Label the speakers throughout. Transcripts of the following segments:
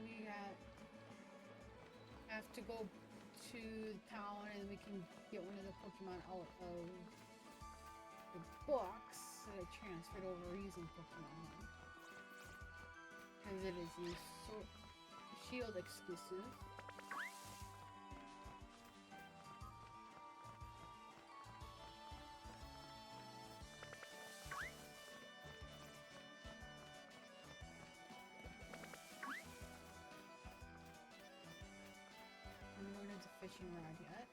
Speaker 1: we have to go to the town and we can get one of the Pokemon out of the box that I transferred over using Pokemon Home. Because it is a Shield exclusive. I'm going into fishing rod yet.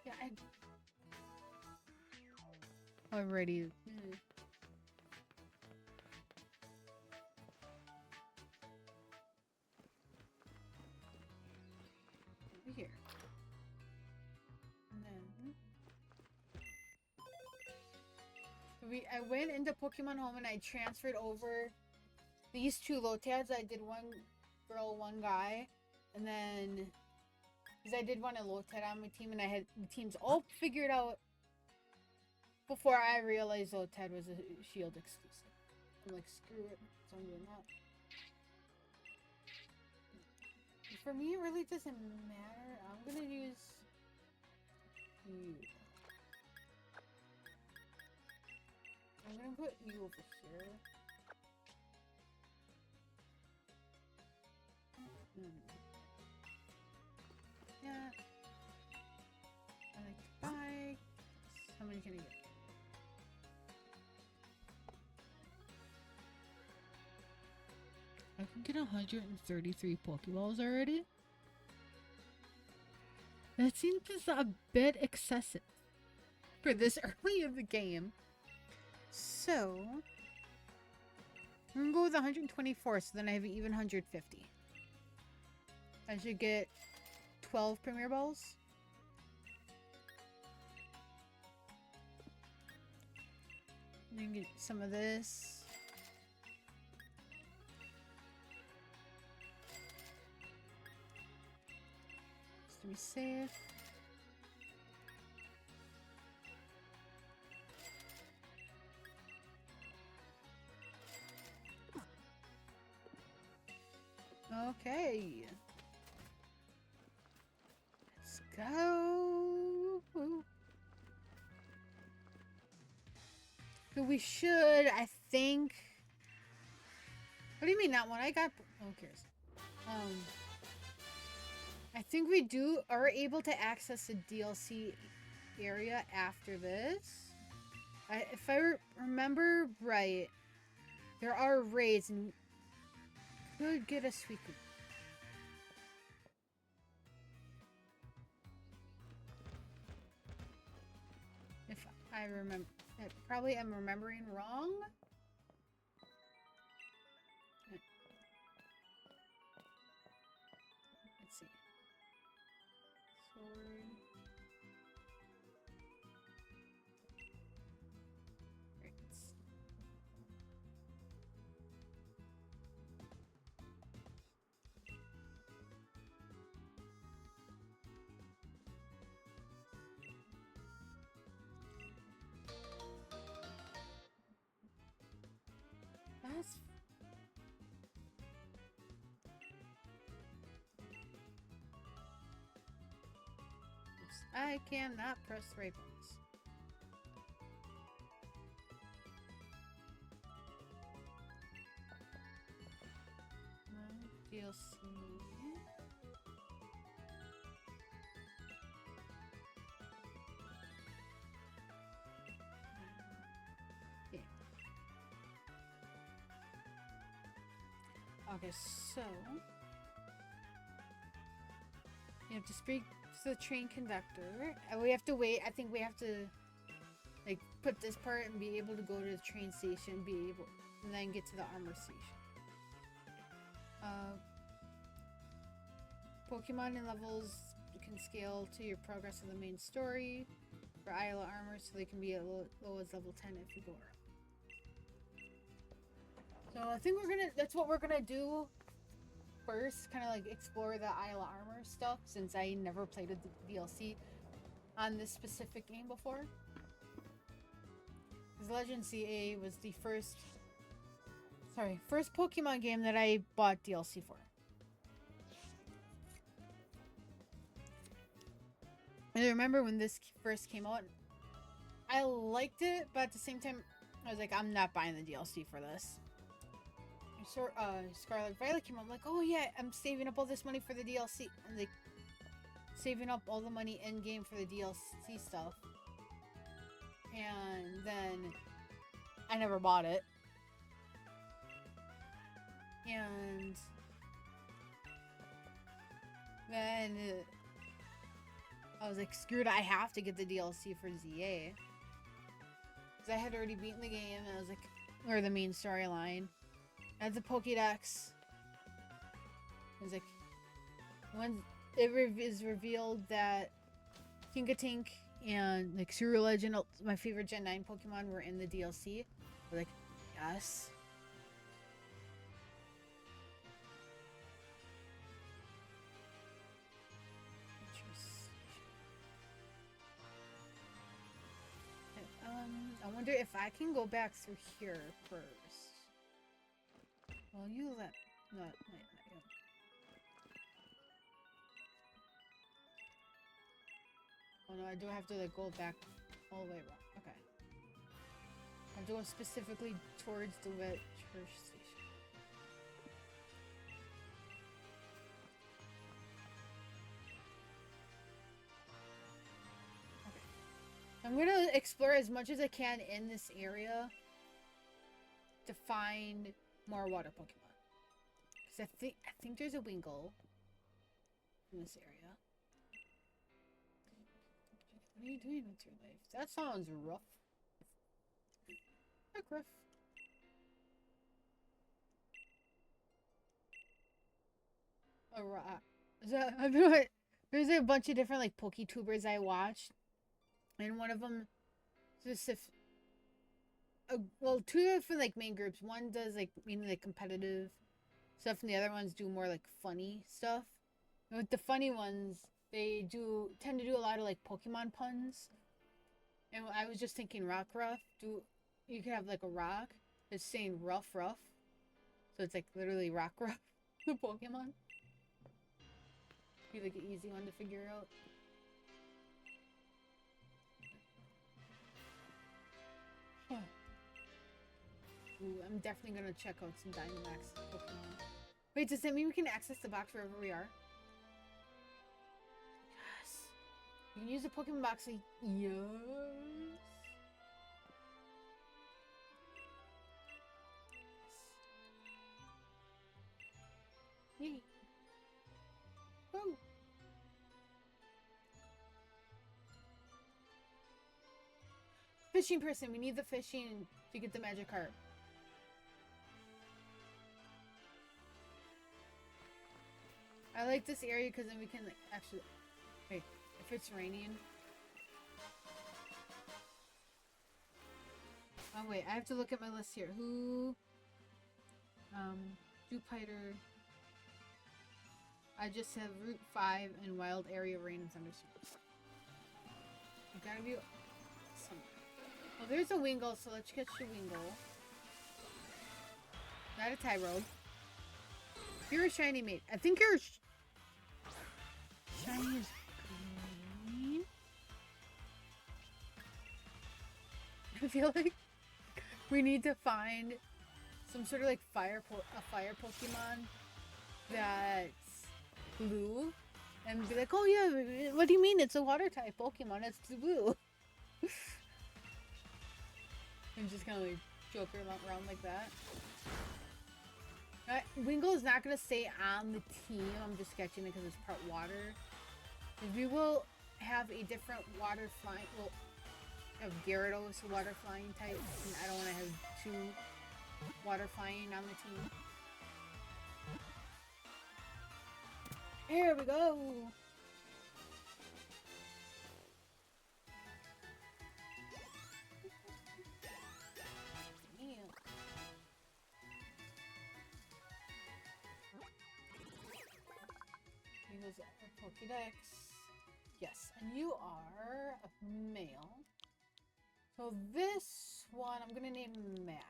Speaker 1: Yeah, already. Over here. And then I went into Pokemon Home and I transferred over these two Lotads. I did one girl, one guy, and then because I did want a Lotad on my team and I had the teams all figured out before I realized Lotad was a Shield exclusive. I'm like, screw it, so I'm doing that. For me, it really doesn't matter. I'm gonna use you. I'm gonna put you over here. Yeah. I like to buy. How many can I get? I can get 133 Pokeballs already. That seems a bit excessive for this early in the game. So, I'm gonna go with 124, so then I have an even 150. I should get 12 Premier Balls. And then get some of this. Just to be safe. Okay. Let's go. So we should, I think. What do you mean that one? I got. Who cares? I think we are able to access the DLC area after this. If I remember right, there are raids and could get a Suicune. If I remember, I probably am remembering wrong. Let's see. Sword. That's I cannot press the right buttons. DLC. Yeah. Okay, so you have to speak to the train conductor. And we have to wait. I think we have to like put this part and be able to go to the train station, and then get to the armor station. Pokemon and levels can scale to your progress in the main story for Isle armor, so they can be as low as level 10 if you go early. So I think that's what we're gonna do first, kind of like explore the Isle armor stuff, since I never played with the DLC. on this specific game before. Because Legend CA was the first Pokemon game that I bought DLC for. And I remember when this first came out, I liked it, but at the same time, I was like, I'm not buying the DLC for this. So, Scarlet Violet came out, I'm like, oh yeah, I'm saving up all this money for the DLC. And like, saving up all the money in game for the DLC stuff. And then I never bought it. And then I was like, screw it, I have to get the DLC for ZA. Because I had already beaten the game, and I was like, or the main storyline. I had the Pokédex. I was like, when it is revealed that Tinkatinka and like Cereal Legend, my favorite Gen 9 Pokemon, were in the DLC, we're like, yes. I wonder if I can go back through here first. Well, you let... not you. Oh no, I do have to like go back all the way around. Okay. I have to go specifically towards the wet church station. I'm gonna explore as much as I can in this area to find more water Pokemon. Because I think there's a Wingull in this area. What are you doing with your life? That sounds rough. Heck, rough. Alright. There's a bunch of different like PokeTubers I watched. And one of them, well, two different like main groups. One does like mainly like competitive stuff, and the other ones do more like funny stuff. And with the funny ones, they tend to do a lot of like Pokemon puns. And I was just thinking rock rough. You could have like a rock that's saying rough, so it's like literally rock rough, the Pokemon. Be like an easy one to figure out. Ooh, I'm definitely gonna check out some Dynamax Pokemon. Wait, does that mean we can access the box wherever we are? Yes. You can use the Pokemon box. Yes. Yay. Woo. Fishing person. We need the fishing to get the Magikarp. I like this area because then we can like, actually... Wait, if it's raining... Oh wait, I have to look at my list here. Who... Jupiter... I just have Route 5 and Wild Area Rain and Thunderstorms. You gotta be... Well, there's a Wingull, so let's catch the Wingull. Not a Tyrogue. You're a shiny mate. I think you're... Shiny is green? I feel like we need to find some sort of like a fire Pokemon that's blue. And be like, oh yeah, what do you mean? It's a water type Pokemon. It's blue. And just kind of like joke around like that. Wingull is not going to stay on the team. I'm just sketching it because it's part water. We will have a different water flying. Well, have Gyarados, a water flying type. And I don't want to have two water flying on the team. Here we go. Pokédex. Yes, and you are a male. So this one I'm gonna name Matt.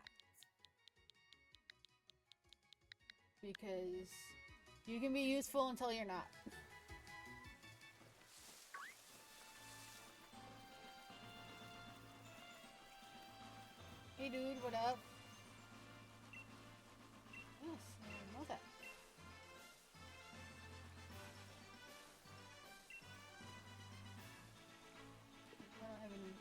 Speaker 1: Because you can be useful until you're not. Hey dude, what up? Yes, I know that. I don't have any.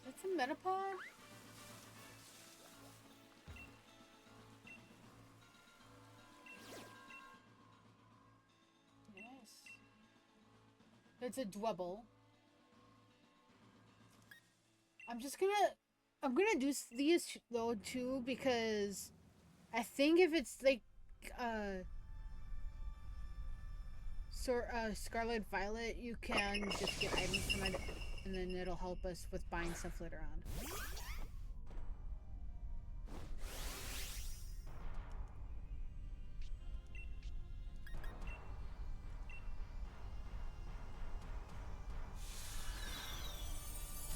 Speaker 1: That's a Metapod? Yes. It's a Dwebble. I'm gonna do these though too because I think if it's like Scarlet Violet, you can just get items from it, and then it'll help us with buying stuff later on.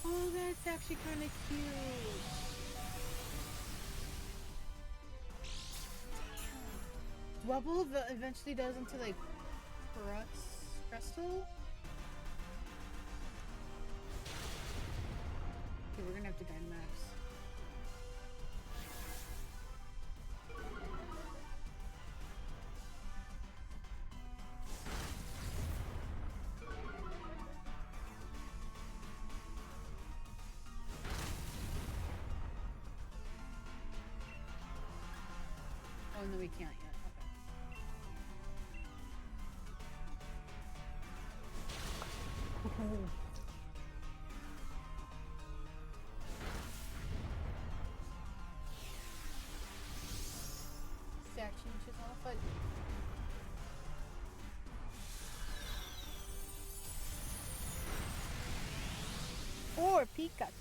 Speaker 1: Oh, that's actually kind of cute. Dwebble eventually does into like Crustle. Okay, we're gonna have to Dynamax. Oh no, we can't yet. Okay. Stack changes off, but or Pikachu.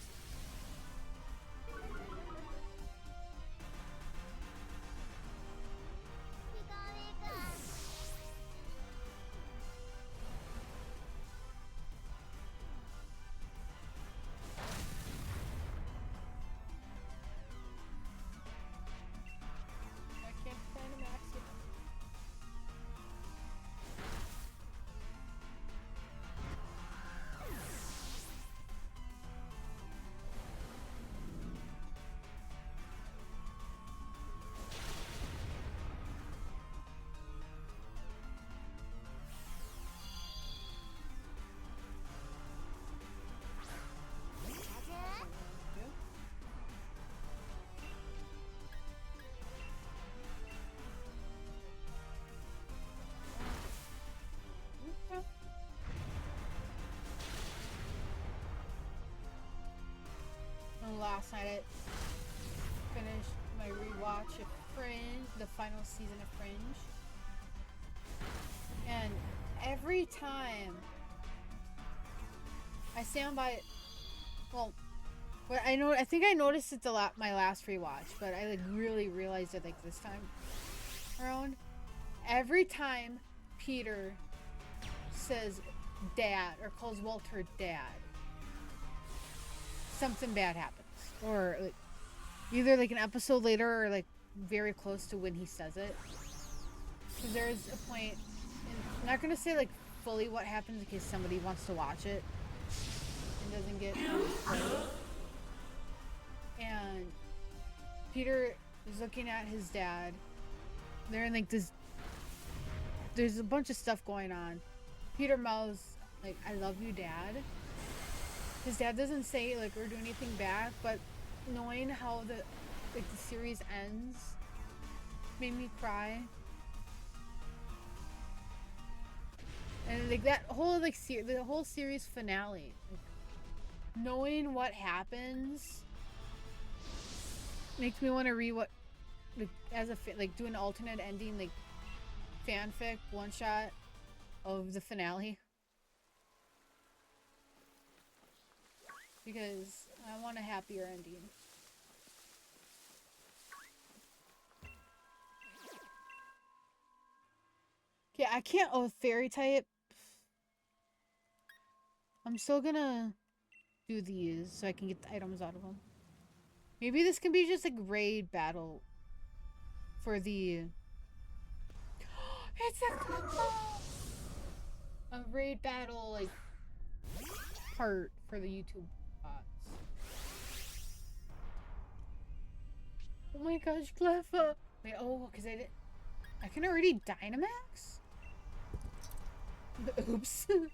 Speaker 1: I can't Dynamax it. And last night I finished my rewatch of Fringe, the final season of Fringe. And every time I stand by, well, but I think I noticed it my last rewatch, but I like really realized it like this time around. Every time Peter says dad or calls Walter dad, something bad happens, or like either like an episode later or like very close to when he says it. Because there's a point, and I'm not gonna say like fully what happens in case somebody wants to watch it and doesn't get spoiled. And Peter is looking at his dad. They're in like this. There's a bunch of stuff going on. Peter mouths like, "I love you, Dad." His dad doesn't say like or do anything back, but knowing how the series ends made me cry. And like that whole like the whole series finale, like, knowing what happens makes me want to read what like as a like do an alternate ending like fanfic one shot of the finale, because I want a happier ending. Yeah, I can't. Oh, fairy type. I'm still gonna do these so I can get the items out of them. Maybe this can be just like raid battle for the. It's a raid battle like part for the YouTube bots. Oh my gosh, Cleffa! Wait, oh, because I can already Dynamax? Oops. Oh,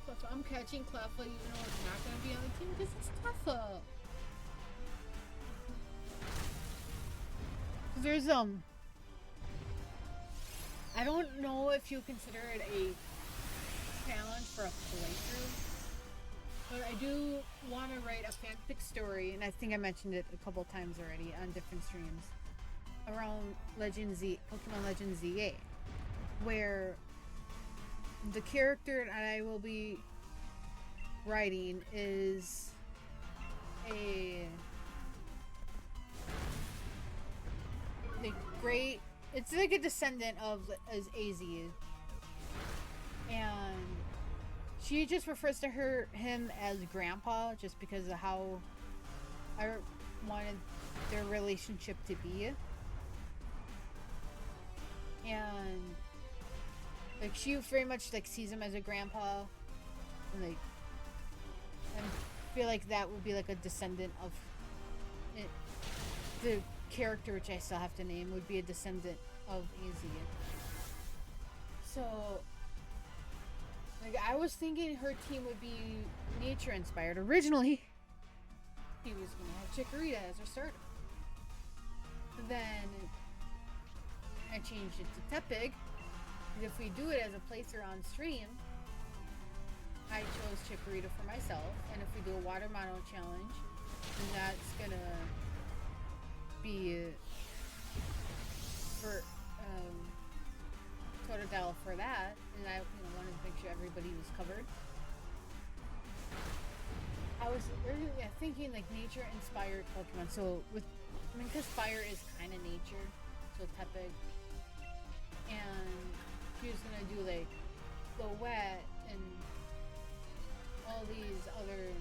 Speaker 1: Cleffa. I'm catching Cleffa even though it's not going to be on the team because it's Cleffa. There's, I don't know if you consider it a challenge for a playthrough, but I do want to write a fanfic story, and I think I mentioned it a couple times already on different streams, around Pokemon Legends ZA, where the character that I will be writing is a great. It's like a descendant of as AZ, and she just refers to him as Grandpa, just because of how I wanted their relationship to be, and like she very much like sees him as a grandpa, and like, and feel like that would be like a descendant of it. The character, which I still have to name, would be a descendant of AZ. So, like, I was thinking her team would be nature inspired. Originally, he was gonna have Chikorita as her starter. Then I changed it to Tepig. If we do it as a playthrough on stream, I chose Chikorita for myself. And if we do a water mono challenge, then that's gonna be for Totodile for that, and I wanted to make sure everybody was covered. I was thinking like nature inspired Pokemon. So because fire is kind of nature, so Tepig, and he was gonna do like the wet and all these other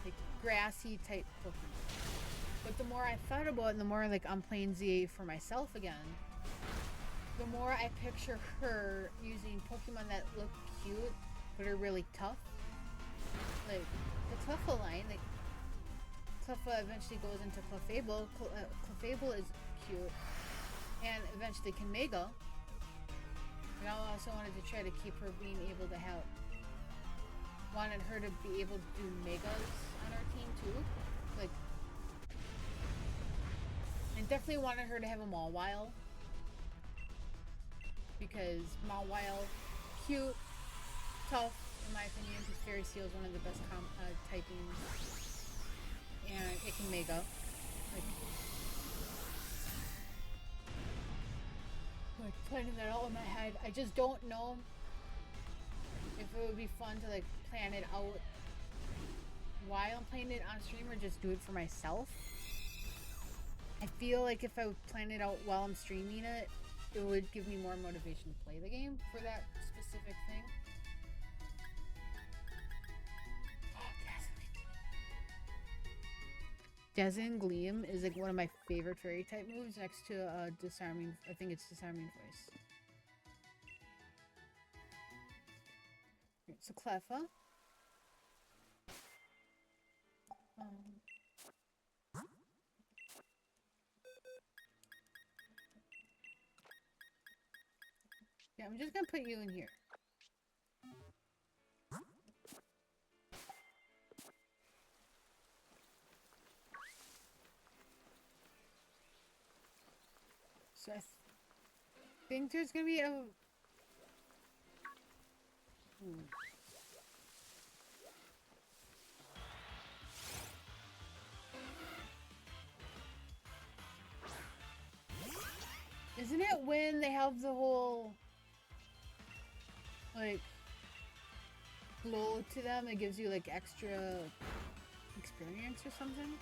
Speaker 1: like grassy type Pokemon. But the more I thought about it, and the more like I'm playing ZA for myself again, the more I picture her using Pokemon that look cute but are really tough. Like the Cleffa line, like Cleffa eventually goes into Clefable. Clefable is cute, and eventually can Mega. And I also wanted to try to keep her being able to have. Wanted her to be able to do Megas on our team too, like. And definitely wanted her to have a Mawile, because Mawile, cute, tough, in my opinion, because Fairy Seal is one of the best typings, and it can Mega. Like planning that out in my head. I just don't know if it would be fun to like plan it out while I'm playing it on stream, or just do it for myself. I feel like if I would plan it out while I'm streaming it, it would give me more motivation to play the game for that specific thing. Dazzling Gleam is like one of my favorite fairy type moves, next to disarming. I think it's disarming voice. So Cleffa. Yeah, I'm just gonna put you in here. So I think there's gonna be a... Isn't it when they have the whole... like... glow to them, it gives you like extra experience or something?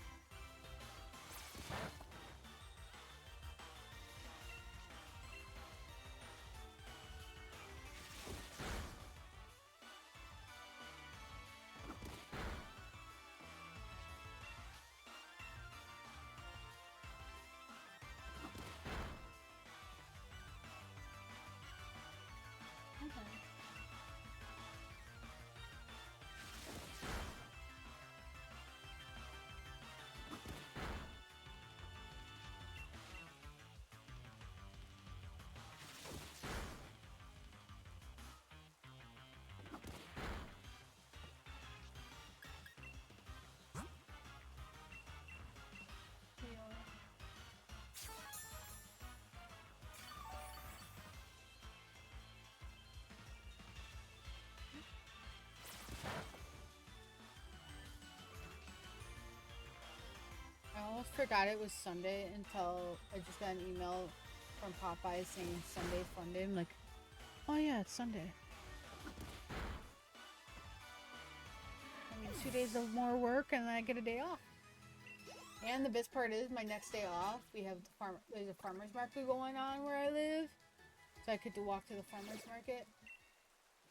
Speaker 1: almost forgot it was Sunday until I just got an email from Popeye saying Sunday fun day. I'm like, oh yeah, it's Sunday. I mean, 2 days of more work and then I get a day off. And the best part is my next day off, we have there's a farmer's market going on where I live. So I get to walk to the farmer's market.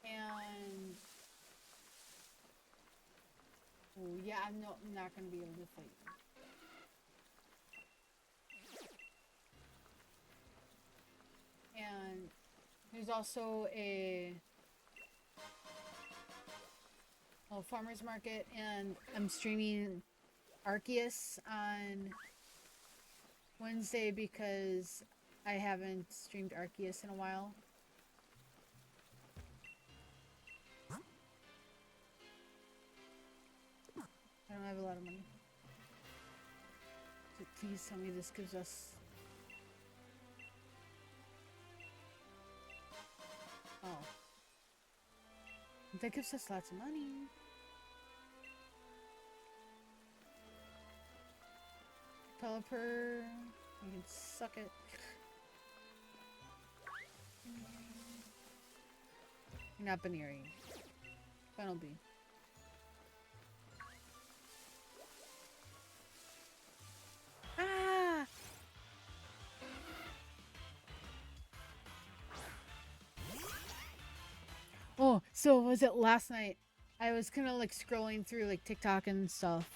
Speaker 1: And oh yeah, I'm not gonna be able to fight you. And there's also a farmer's market, and I'm streaming Arceus on Wednesday because I haven't streamed Arceus in a while. I don't have a lot of money. So please tell me this gives us... Oh. That gives us lots of money. Developer, you can suck it. You're not binary. Final B. Ah! Oh, so was it last night? I was kind of like scrolling through like TikTok and stuff,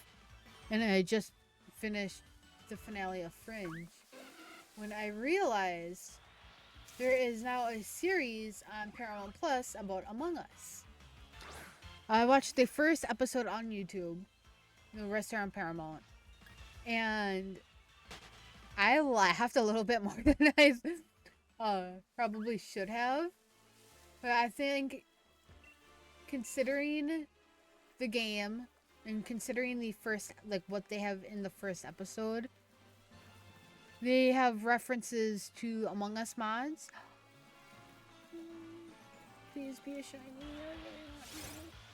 Speaker 1: and I just finished the finale of Fringe when I realized there is now a series on Paramount Plus about Among Us. I watched the first episode on YouTube, the rest are on Paramount, and I laughed a little bit more than I probably should have. But I think, considering the game and considering the first, like what they have in the first episode, they have references to Among Us mods. Please be a shiny.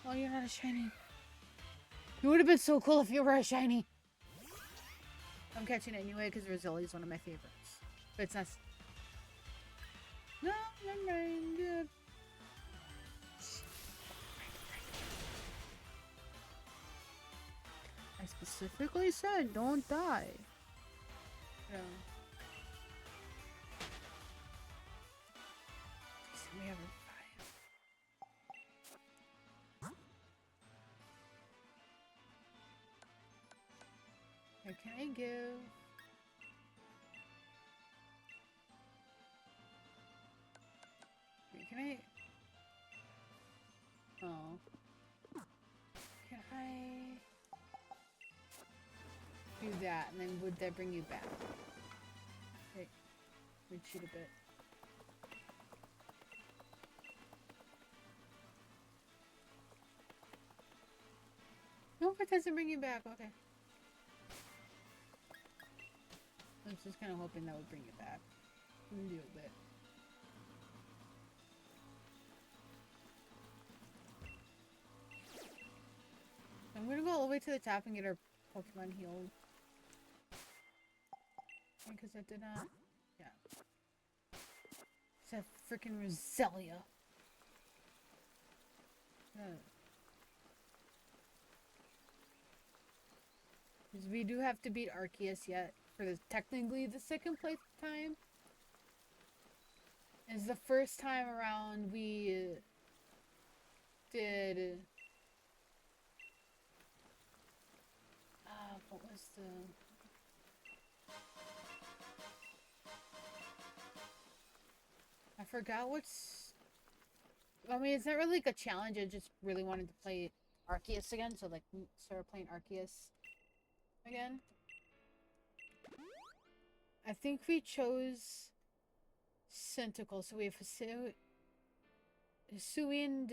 Speaker 1: Oh, you're not a shiny. It would have been so cool if you were a shiny. I'm catching it anyway because Rosalie is one of my favorites. But it's not. No, I'm right. Good. I specifically said don't die. Yeah. We have a five. Can I give? Wait, can I? Oh. Can I do that, and then would that bring you back? Okay. Retreat a bit. No, it doesn't bring you back. Okay. I was just kind of hoping that would bring you back. A little bit. I'm gonna go all the way to the top and get our Pokemon healed. Because I did not... Yeah. It's that freaking Roselia. Because we do have to beat Arceus yet. For the technically the second place time. It's the first time around we did... what was the... I forgot what's... I mean, it's not really like a challenge. I just really wanted to play Arceus again. So, like, start playing Arceus again. I think we chose Cyntical. So we have Hisuian...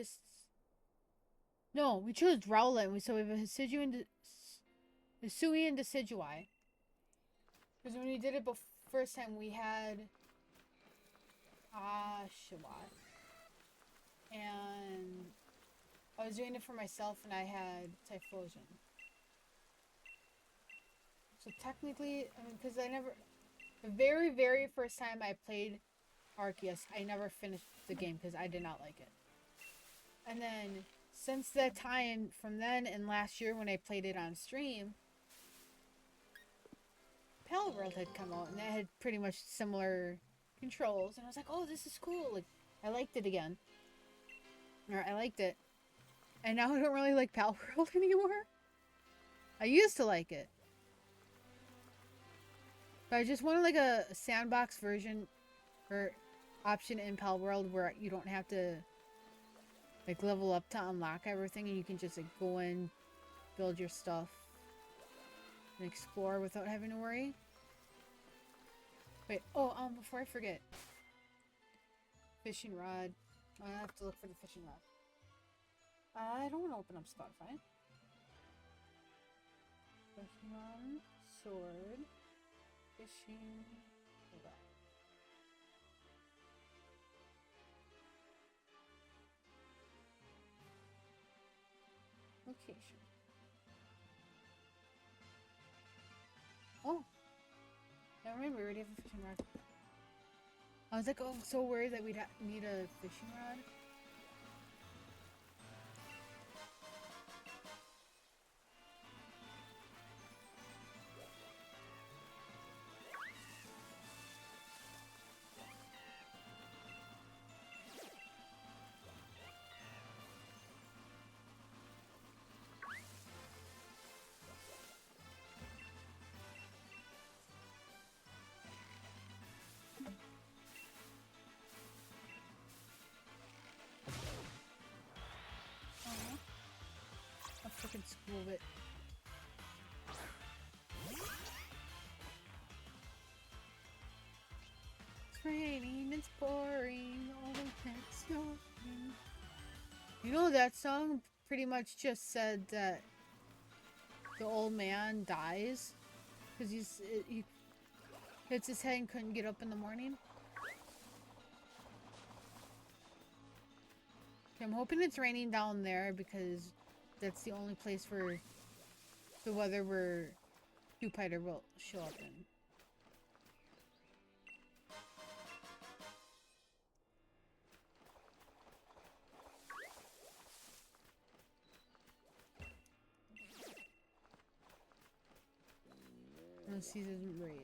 Speaker 1: No, we chose Rowlet. So we have a Hisuian Decidueye. Because when we did it first time, we had Oshawott. And I was doing it for myself, and I had Typhlosion. So technically, I mean, because I never, the very, very first time I played Arceus, I never finished the game because I did not like it. And then since that time, from then and last year when I played it on stream, Palworld had come out and that had pretty much similar controls, and I was like, oh, this is cool. Like, I liked it again. Or I liked it. And now I don't really like Palworld anymore. I used to like it. But I just wanted like a sandbox version or option in Palworld where you don't have to like level up to unlock everything, and you can just like go in, build your stuff, and explore without having to worry. Wait, oh, before I forget. Fishing rod. I have to look for the fishing rod. I don't want to open up Spotify. Fishing rod, sword, fishing rod. Location. Oh, never mind. We already have a fishing rod. I was like, oh, I'm so worried that we'd need a fishing rod. A freaking school of it. It's raining, it's pouring, all the next snowing. You know, that song pretty much just said that the old man dies because he hits his head and couldn't get up in the morning. Okay, I'm hoping it's raining down there because that's the only place where the weather where Jupiter will show up in. And season raids.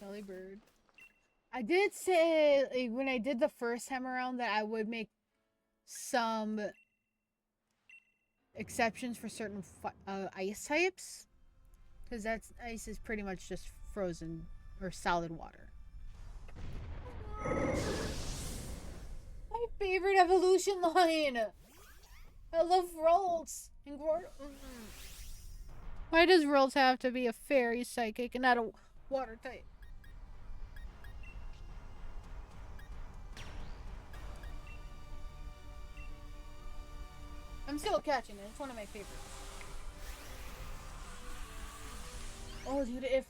Speaker 1: Belly bird. I did say, like, when I did the first time around, that I would make some exceptions for certain ice types, because that's ice is pretty much just frozen or solid water. My favorite evolution line. I love Ralts and Why does Ralts have to be a fairy psychic and not a water type? I'm still catching it. It's one of my favorites. Oh, dude, if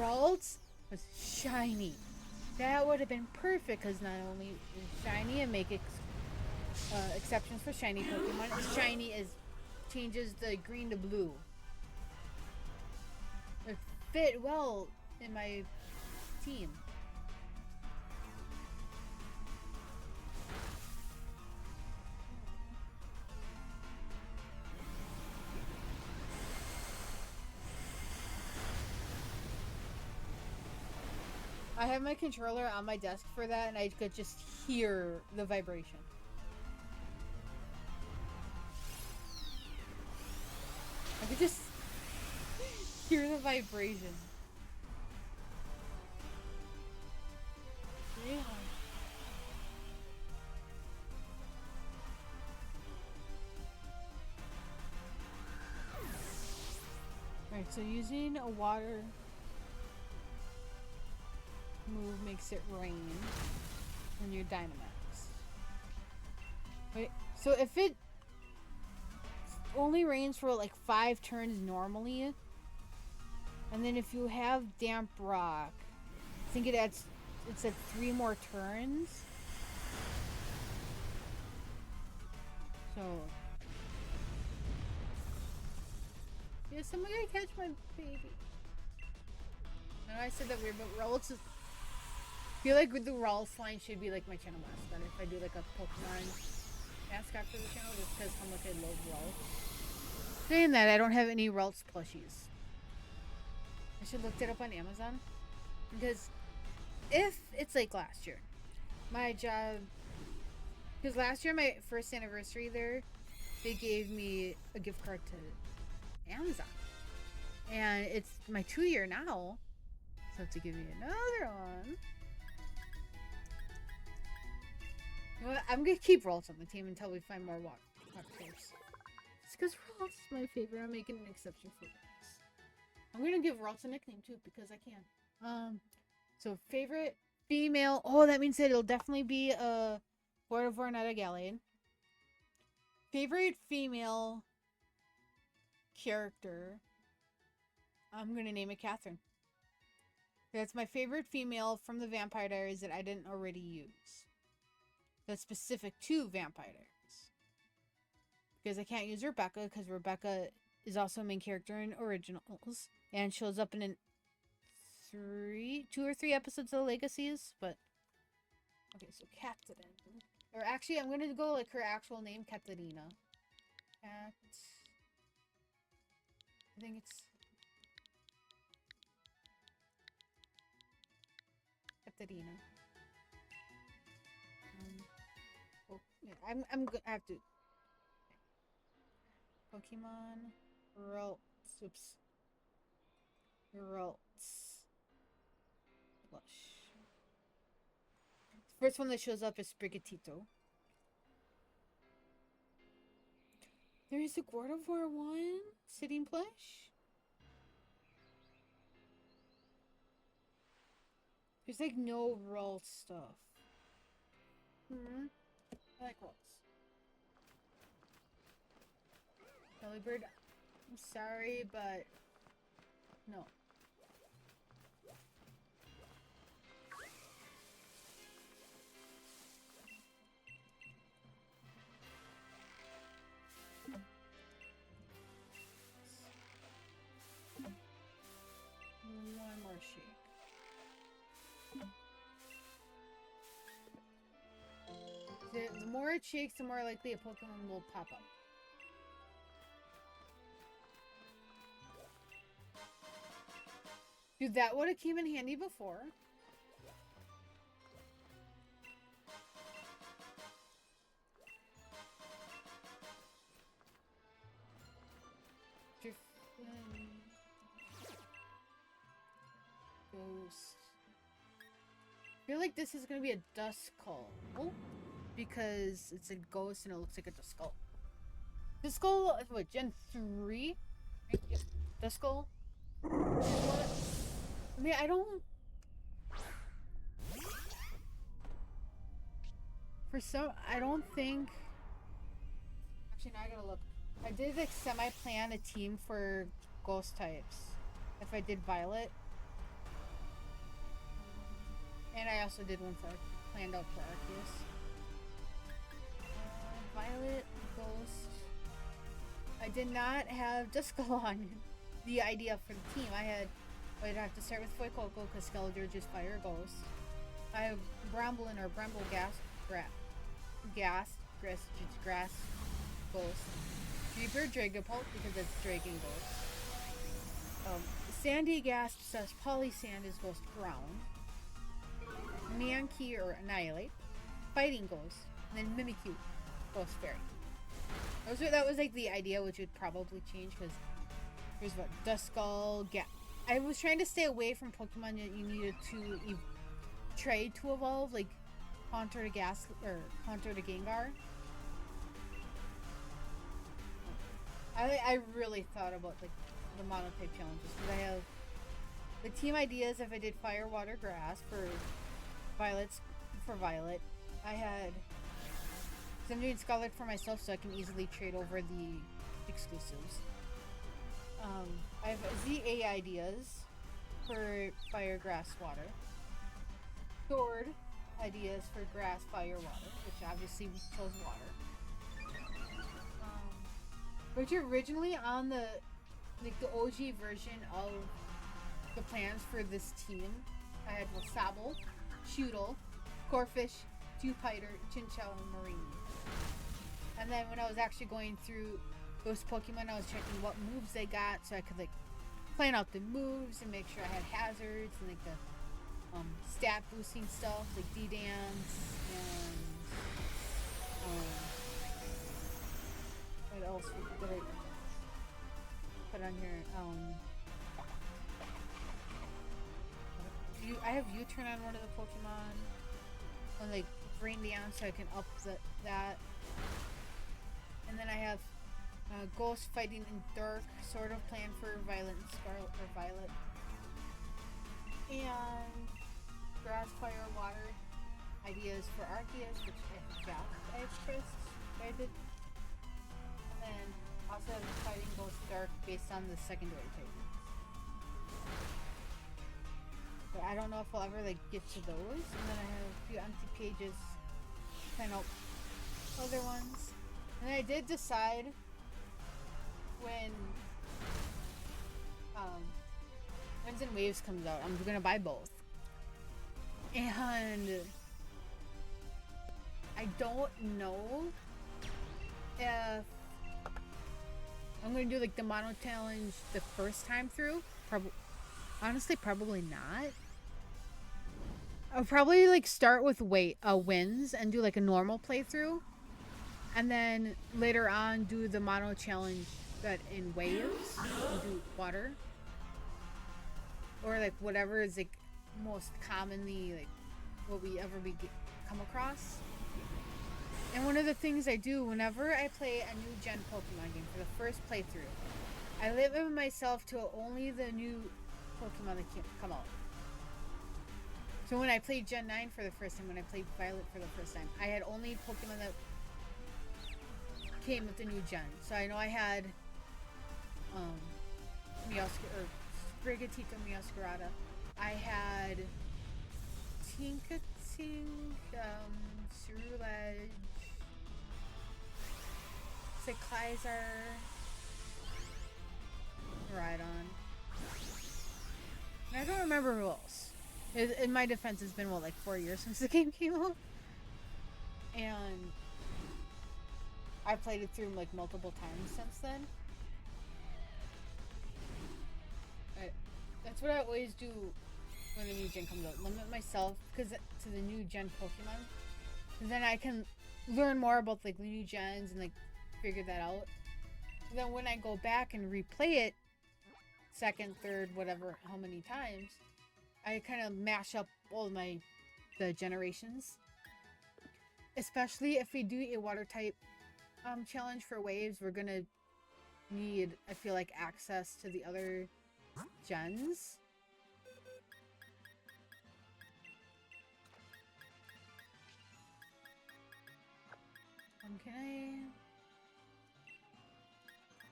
Speaker 1: Ralts was shiny, that would have been perfect. Because not only is shiny and make exceptions for shiny Pokemon, shiny changes the green to blue. It fit well in my team. I have my controller on my desk for that, and I could just hear the vibration. I could just hear the vibration. Yeah. Alright, so using a water move makes it rain. and your Dynamax. Wait, so if it only rains for like 5 turns normally, and then if you have Damp Rock, I think it's at 3 more turns. So yeah, someone gotta catch my baby. I know I said that weird, but Rowlts is, I feel like with the Rowlts line should be like my channel mascot if I do like a Pokemon mascot for the channel, just because how much I love Rowlts. Saying that, I don't have any Rowlts plushies. I should look it up on Amazon, because if it's like last year, my job, because last year my first anniversary there, they gave me a gift card to Amazon, and it's my 2-year now, so I have to give me another one. You know what? I'm gonna keep Rowlts on the team until we find more water types. It's because Rowlts is my favorite. I'm making an exception for Rowlts. I'm gonna give Rowlts a nickname too because I can. So favorite female. Oh, that means that it'll definitely be a Gardevoir, not a Gallade. Favorite female character. I'm gonna name it Catherine. That's my favorite female from the Vampire Diaries that I didn't already use. That's specific to Vampire Diaries. Because I can't use Rebecca, because Rebecca is also a main character in Originals. And shows up in 2 or 3 episodes of the Legacies. But, okay, so Catherine. Or actually, I'm going to go like her actual name, Katarina. I think it's Katarina. Oh, yeah, I'm gonna have to. Pokemon Rowlts. Oops. Rowlts. Blush. The first one that shows up is Sprigatito. There is a Gardevoir one sitting plush. There's like no Rowlts stuff. I like Rowlts. Delibird, I'm sorry, but no. One more shake. The more it shakes, the more likely a Pokemon will pop up. Dude, that would have came in handy before. Ghost. I feel like this is gonna be a Duskull because it's a ghost and it looks like a Duskull. Duskull, what, Gen 3? Duskull? I mean, I don't... I don't think... Actually, now I gotta look. I did, like, semi-plan a team for ghost types. If I did Violet. And I also did one for... planned out for Arceus. Violet, Ghost... I did not have Duskull on the idea for the team. I'd have to start with Fuecoco because Skeletor just fire Ghost. I have Bramblin or Bramble Grass Ghost. Reaper Dragapult because it's Dragon Ghost. Sandy Gasp says Polysand is Ghost Ground. Mankey or Annihilate. Fighting Ghost. And then Mimikyu Ghost Fairy. That was like the idea, which would probably change because here's what Duskull. I was trying to stay away from Pokemon that you needed to trade to evolve, like Haunter to Haunter to Gengar. I really thought about like the monotype challenges because I have the team ideas if I did Fire, Water, Grass for Violet's for Violet. I had, because I'm doing Scarlet for myself, so I can easily trade over the exclusives. I have ZA ideas for Fire, Grass, Water. Sword ideas for Grass, Fire, Water, which obviously we chose Water. Which originally on the OG version of the plans for this team, I had Wasabel, Shoodle, Corfish, Dewpider, Chinchou, and Marini. And then when I was actually going through those Pokemon, I was checking what moves they got so I could like plan out the moves and make sure I had hazards and like the stat boosting stuff like D-Dance and what else did I put on here? I have U-turn on one of the Pokemon on like Rain Down so I can up that. And then I have Ghost Fighting in Dark sort of plan for Violet and Scarlet or Violet. And Grass, Fire, Water ideas for Arceus, which I forgot I expressed I did. And then also have Fighting Ghost Dark based on the secondary type. But I don't know if I'll ever like get to those. And then I have a few empty pages plan out other ones. And I did decide when Winds and Waves comes out, I'm gonna buy both. And I don't know if I'm gonna do like the mono challenge the first time through. Honestly, probably not. I'll probably like start with wins and do like a normal playthrough, and then later on do the mono challenge but in waves and do water, or like whatever is like most commonly like what we ever come across. And one of the things I do whenever I play a new gen Pokemon game for the first playthrough, I limit myself to only the new Pokemon that come out. So when I played Gen 9 for the first time, when I played Violet for the first time, I had only Pokemon that came with the new gen. So I know I had Sprigatito Meowscarada. I had Tinkatink, Cerulege, Cyclizar, Rhydon. And I don't remember who else. In my defense, it's been, what, like 4 years since the game came out? And I played it through, like, multiple times since then. That's what I always do when the new gen comes out. Limit myself to the new gen Pokemon. And then I can learn more about, like, the new gens and, like, figure that out. And then when I go back and replay it, second, third, whatever, how many times, I kind of mash up all the generations. Especially if we do a water type challenge for waves, we're gonna need, I feel like, access to the other gens. Can I?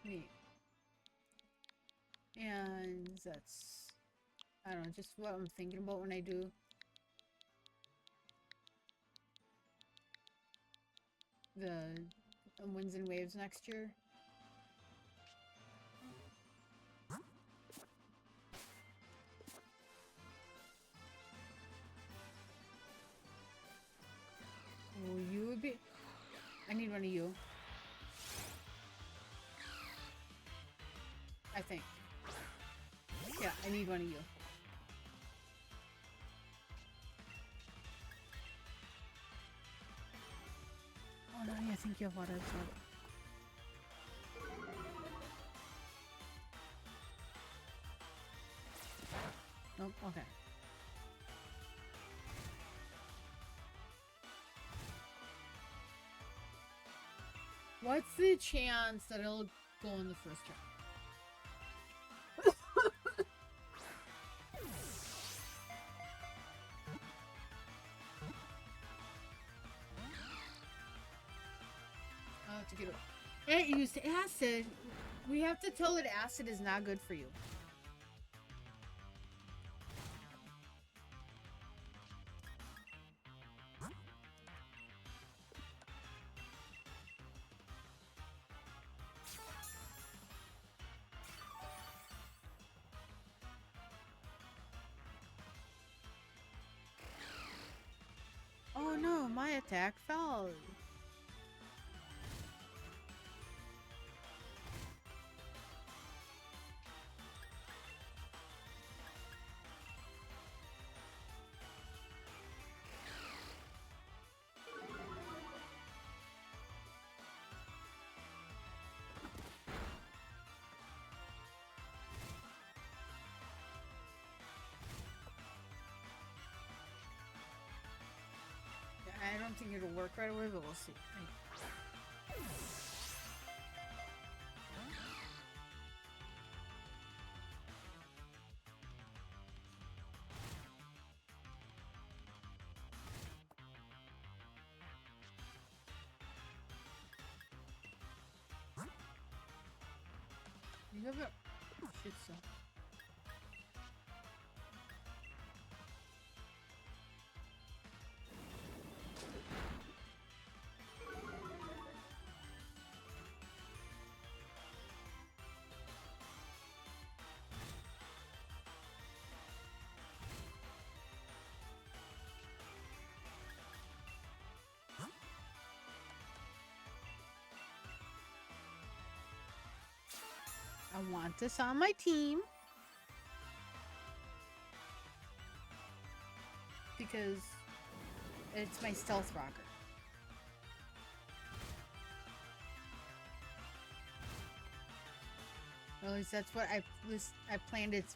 Speaker 1: Wait. And that's, I don't know, just what I'm thinking about when I do the Winds and Waves next year. Oh, you would be... I need one of you. I think. Yeah, I need one of you. Oh no, yeah, I think you have water as well. Oh, okay. What's the chance that it'll go in the first turn? It used acid. We have to tell it acid is not good for you. Oh no, my attack fell. I don't think it'll work right away, but we'll see. You have a shit so. I want this on my team. Because it's my stealth rocker. Or at least that's what I planned its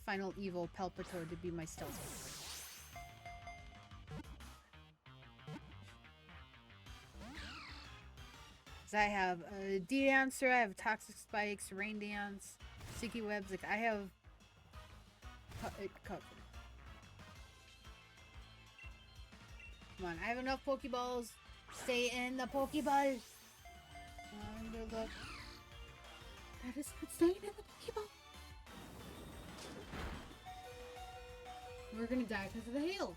Speaker 1: final evil Palpatine to be my stealth rocker. I have a D-Dancer, I have Toxic Spikes, Rain Dance, Sticky Webs, like I have it covered. Come on, I have enough Pokeballs. Stay in the Pokeball. Under the... That is not staying in the Pokeball. We're gonna die because of the hail.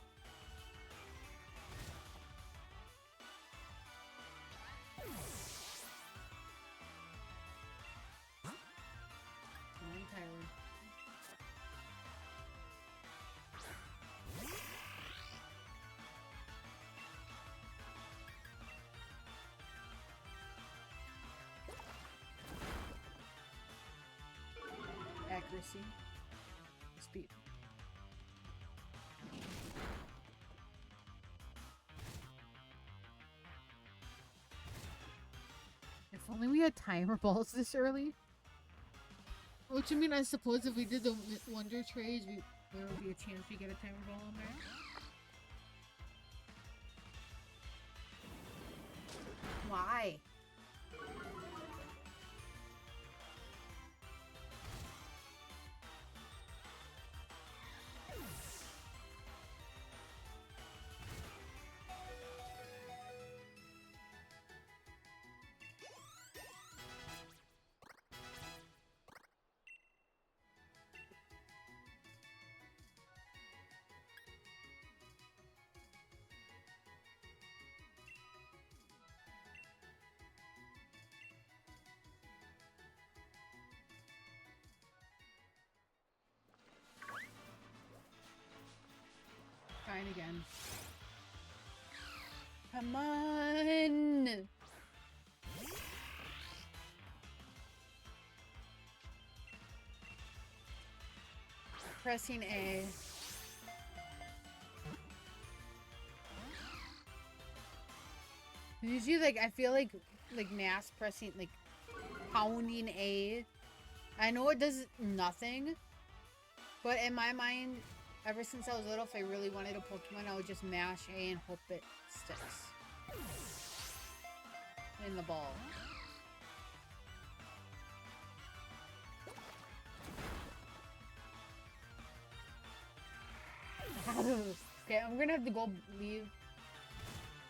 Speaker 1: Accuracy, speed. If only we had timer balls this early. Which I mean, I suppose if we did the Wonder Trades, there would be a chance we get a timer ball in there. Why? Trying again. Come on! Pressing A. Usually, like, I feel like mass pressing, like, pounding A. I know it does nothing, but in my mind, ever since I was little, if I really wanted a Pokemon, I would just mash A and hope it sticks in the ball. Okay, I'm gonna have to go leave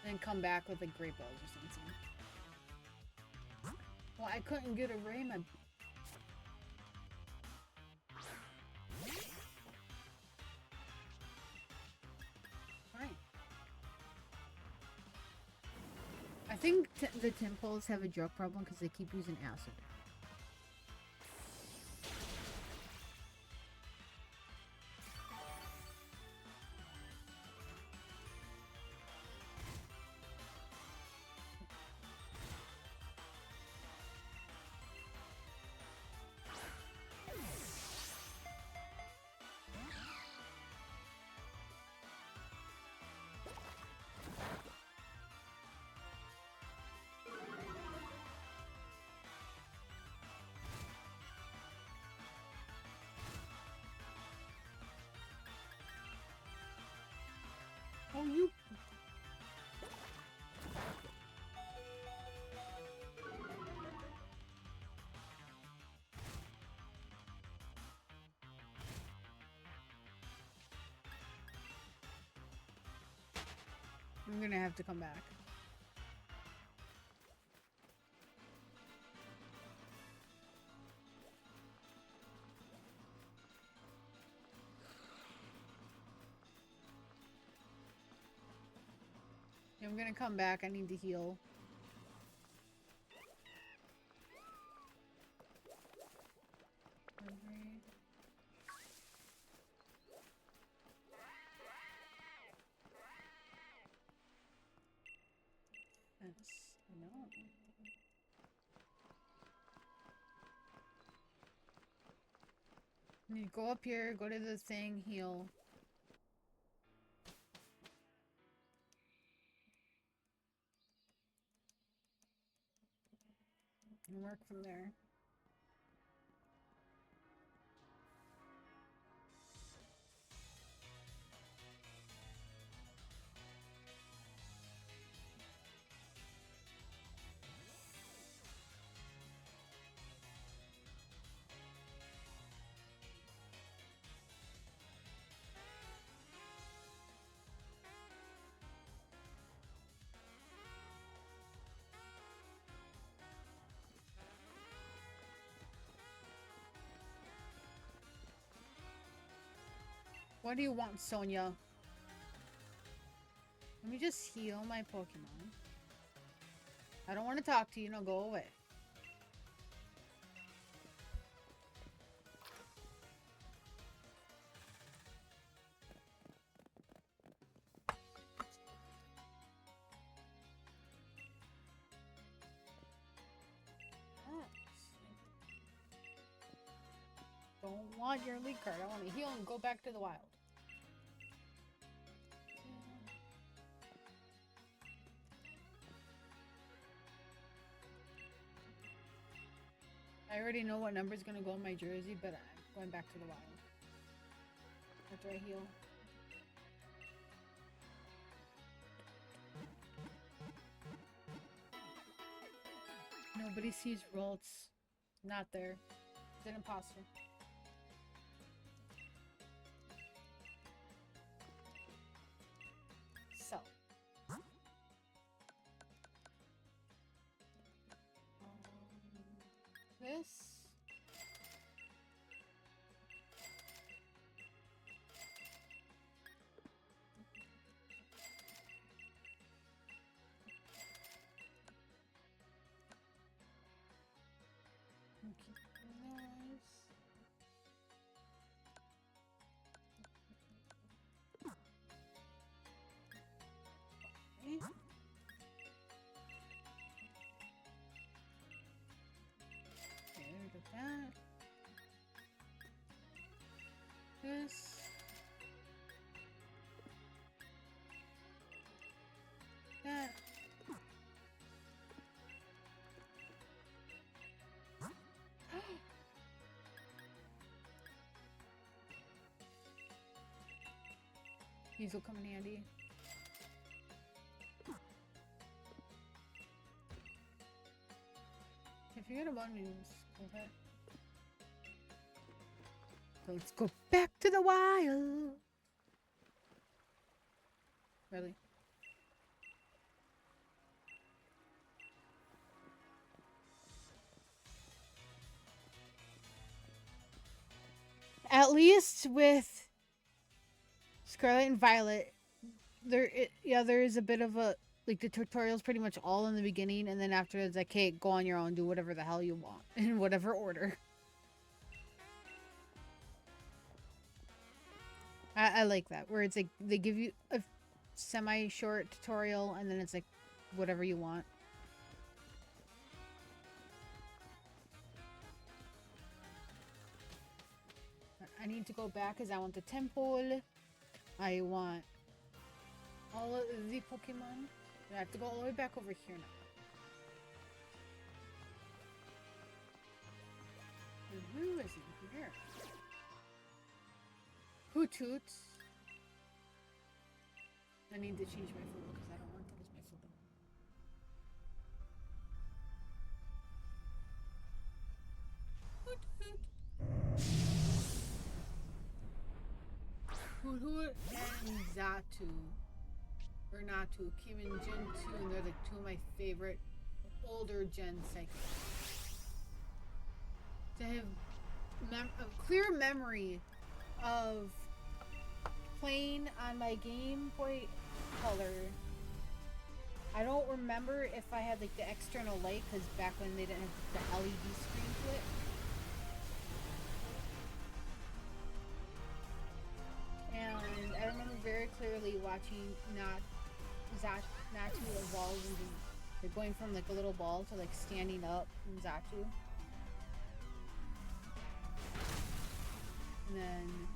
Speaker 1: and come back with like great balls or something. Well, I couldn't get a ray my... Fine. I think the temples have a drug problem because they keep using acid. Oh, you... I'm gonna have to come back. I'm gonna come back. I need to heal. Yes, I know. You go up here, go to the thing, heal. And work from there. What do you want, Sonia? Let me just heal my Pokemon. I don't want to talk to you. No, go away. Don't want your lead card. I want to heal and go back to the wild. I already know what number is going to go in my jersey, but I'm going back to the wild. After I heal. Nobody sees Roltz. Not there. It's an imposter. So. This. That. This. That. These will come in handy. If you get a bone means okay. So let's go back to the wild. Really? at least with Scarlet and Violet, there is a bit of a, like, the tutorial's pretty much all in the beginning, and then after it's like, okay, go on your own, do whatever the hell you want in whatever order. I like that, where it's like they give you a semi-short tutorial and then it's like whatever you want. I need to go back because I want the temple. I want all of the Pokemon. I have to go all the way back over here now. Who is in here? Who toots? I need to change my photo because I don't want to lose my photo. Hoot Hoot and Xatu, or Natu, came in Gen 2 and they're like two of my favorite older Gen Psychos. To have a clear memory of playing on my Game Boy Color. I don't remember if I had like the external light, because back when they didn't have the LED screen to it. And I remember very clearly watching Natu evolve into, like, going from like a little ball to like standing up in Xatu. And then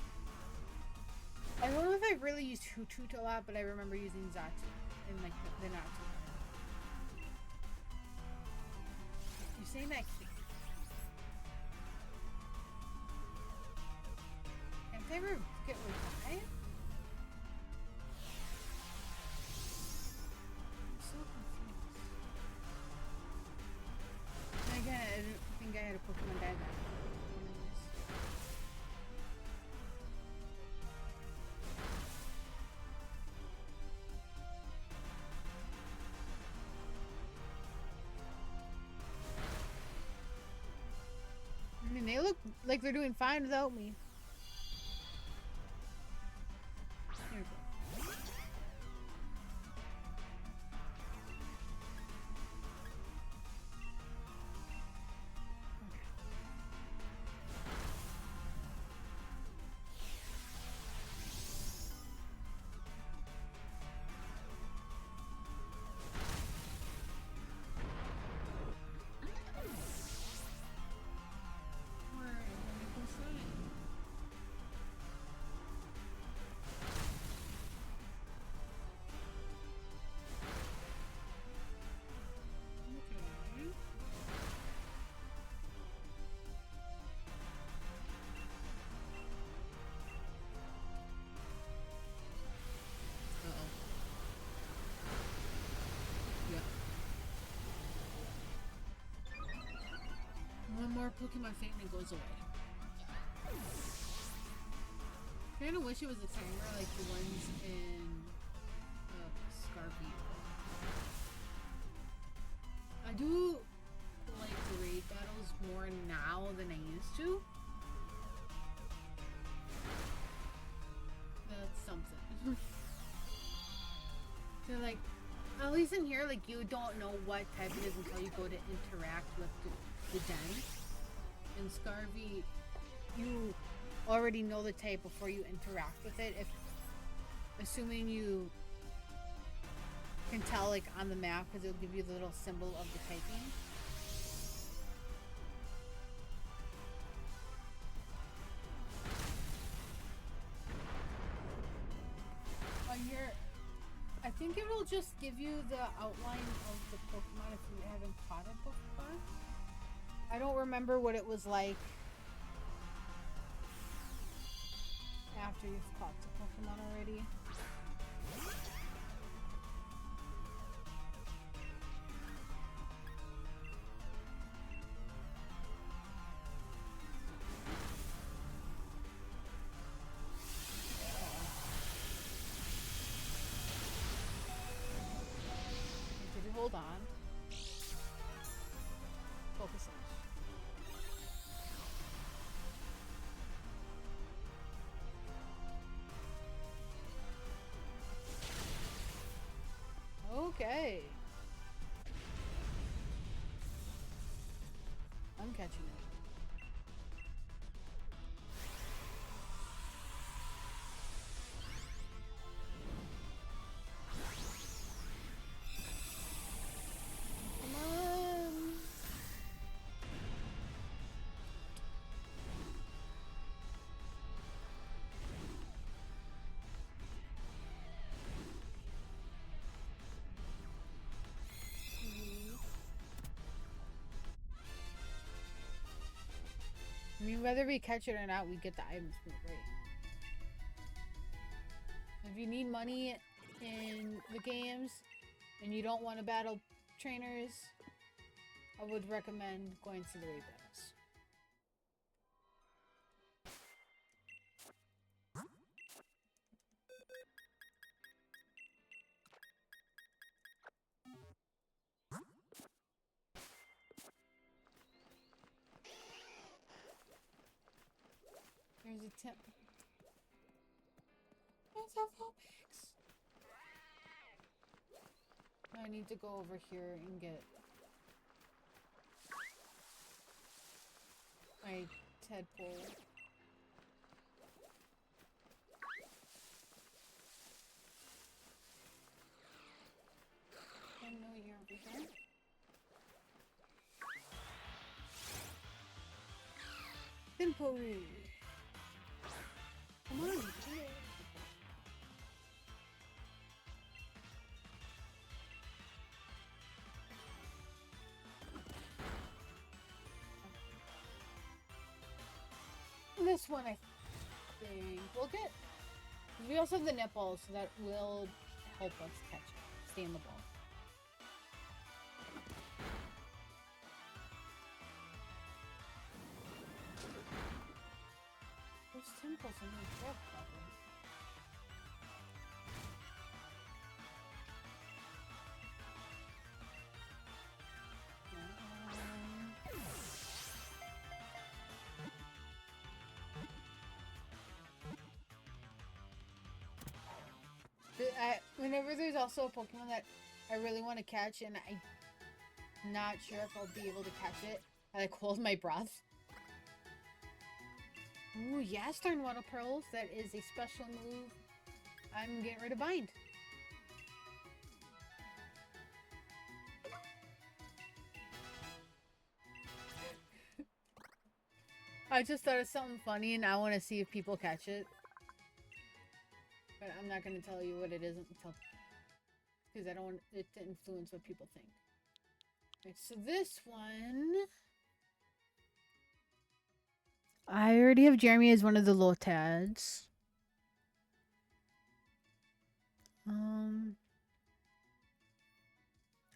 Speaker 1: I don't know if I really used Hoot Hoot a lot, but I remember using Xatu in like the Natu. You saying that can't I ever get revive? I'm so confused. And again, I didn't think I had a Pokemon die back. I mean, they look like they're doing fine without me. Here we go. One more Pokemon Fate and it goes away. I kinda wish it was a timer like the ones in Scarpy. I do like the raid battles more now than I used to. That's something. So like, at least in here, like, you don't know what type it is until you go to interact with the den. In Scarvy, you already know the type before you interact with it, if assuming you can tell, like, on the map, because it'll give you the little symbol of the typing. On your, I think it will just give you the outline of the Pokemon if you haven't caught a Pokemon. I don't remember what it was like after you've caught the Pokemon already. Did it hold on? Focus on. catching it. Come on. I mean, whether we catch it or not, we get the items from it, right? If you need money in the games and you don't want to battle trainers, I would recommend going to the raid battles. There's a tip. There's a Vulpix. I need to go over here and get my tadpole. I know you're over here. Simple. Come on. This one, I think we'll get. We also have the nipples, so that will help us catch it. Stay in the ball. There's temples in the book, probably. Whenever there's also a Pokemon that I really want to catch and I'm not sure if I'll be able to catch it, I like hold my breath. Ooh, yes, darn Water Pearls. That is a special move. I'm getting rid of Bind. I just thought of something funny and I want to see if people catch it. But I'm not going to tell you what it is until... because I don't want it to influence what people think. Right, so this one... I already have Jeremy as one of the Lotads.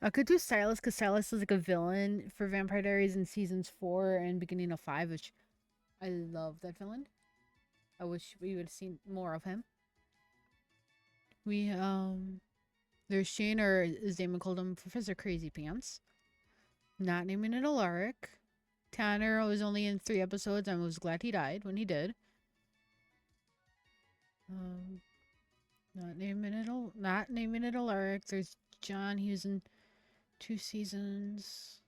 Speaker 1: I could do Silas, because Silas is like a villain for Vampire Diaries in seasons 4 and beginning of 5, which I love that villain. I wish we would have seen more of him. We, there's Shane, or as Damon called him, Professor Crazy Pants. Not naming it Alaric. Tanner was only in 3 episodes. I was glad he died when he did. Not naming it Alaric. There's John. He was in 2 seasons.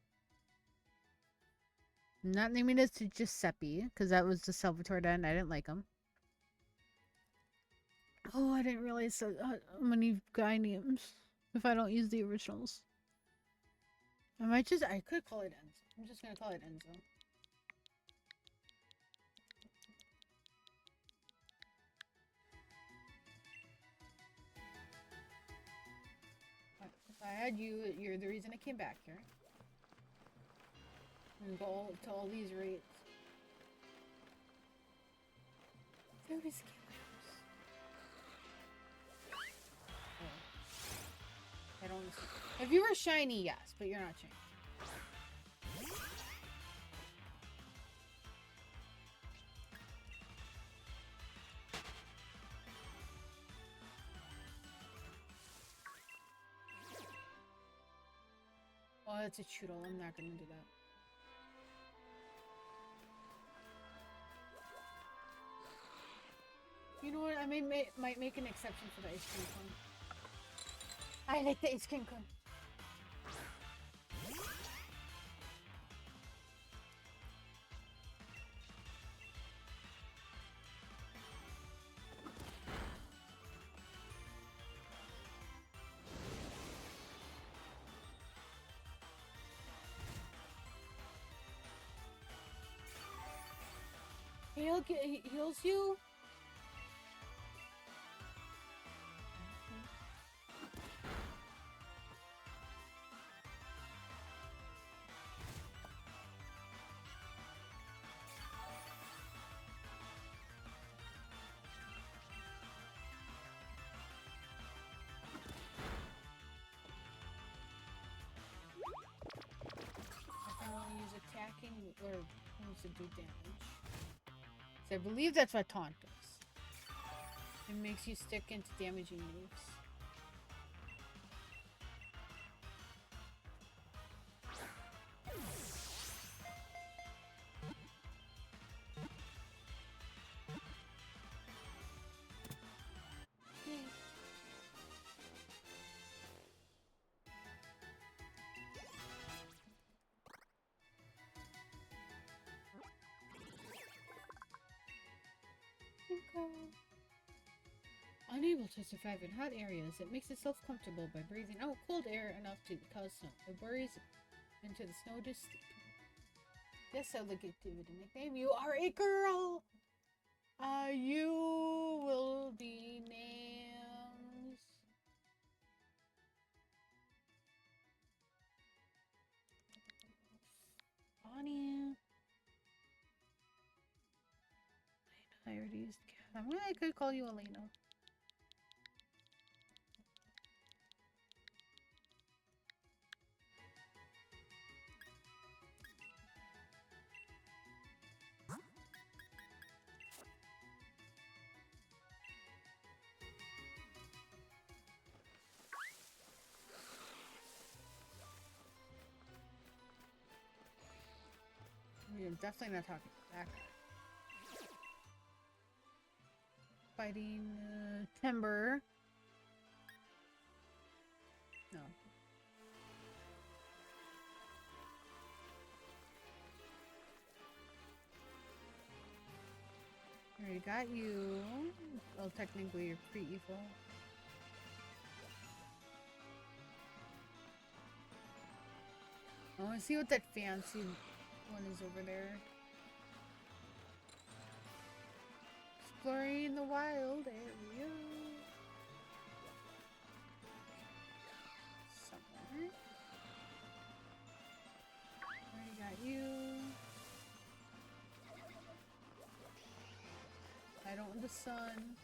Speaker 1: Not naming it to Giuseppe, because that was the Salvatore dad and I didn't like him. Oh, I didn't realize so many guy names if I don't use the originals. I could call it Enzo. I'm just gonna call it Enzo. If I had you, you're the reason I came back here. And go to all these rates. There is killers. I don't. If you were shiny, yes, but you're not shiny. Oh, that's a Choodle. I'm not gonna do that. You know what? I might make an exception for the ice cream cone. I like the ice cream cone. He heals you? I can only use attacking or moves to do damage. So I believe that's what taunt does. It makes you stick into damaging moves. Okay. Unable to survive in hot areas, it makes itself comfortable by breathing out cold air enough to cause snow. It buries into the snow to sleep. Yes, I look at the nickname. You are a girl! You will be named... Bonnie. I already used cat. I could call you Elena. You're definitely not talking back. Fighting Timber. No. I already got you. Well, technically you're pretty evil. I want to see what that fancy one is over there. Exploring the wild area. Somewhere. Already got you. I don't want the sun.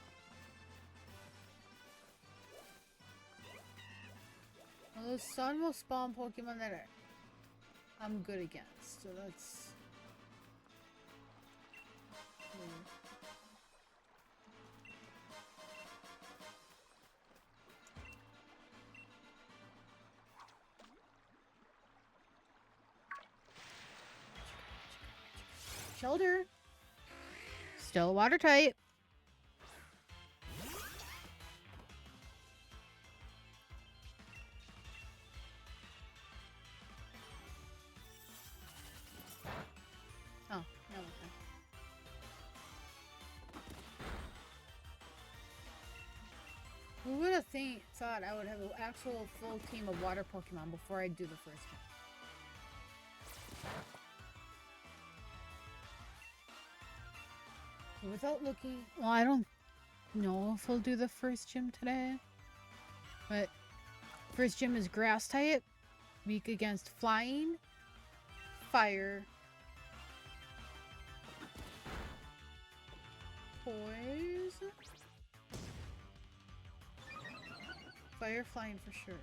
Speaker 1: Well, the sun will spawn Pokemon that I'm good against, so that's... Shoulder. Still watertight. Oh, no. Okay. Who would have thought I would have an actual full team of water Pokemon before I do the first gym? Without looking... Well, I don't know if we'll do the first gym today. But first gym is grass type. Weak against flying, fire, poison. Fire, flying for sure.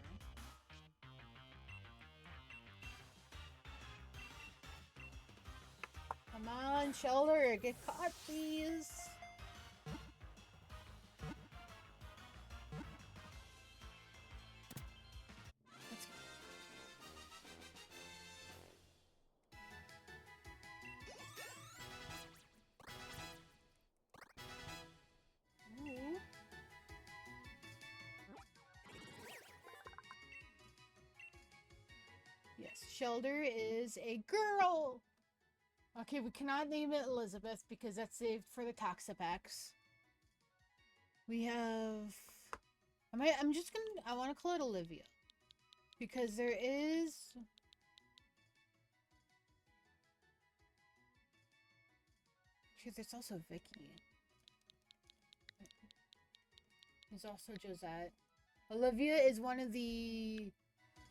Speaker 1: Come on, Shelter, get caught, please. Ooh. Yes, Shelter is a girl. Okay, we cannot name it Elizabeth because that's saved for the Toxapex. We have... I'm just gonna... I want to call it Olivia. Because there is... Here, there's also Vicky. There's also Josette. Olivia is one of the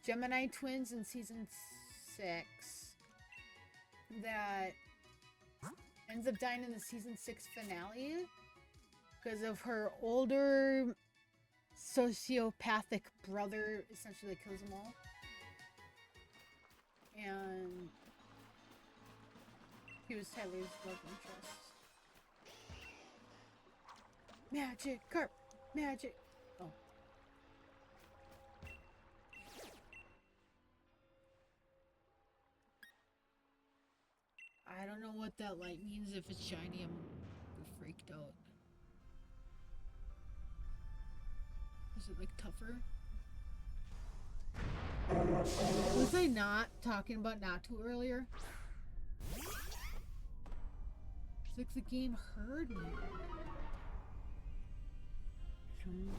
Speaker 1: Gemini twins in season 6 that ends up dying in the season 6 finale because of her older sociopathic brother essentially kills them all. And he was Tyler's love interest. Magic carp! Magic! Oh. I don't know what that light means. If it's shiny, I'm freaked out. Is it like tougher? Was I not talking about Natu earlier? It's like the game heard me. Come on.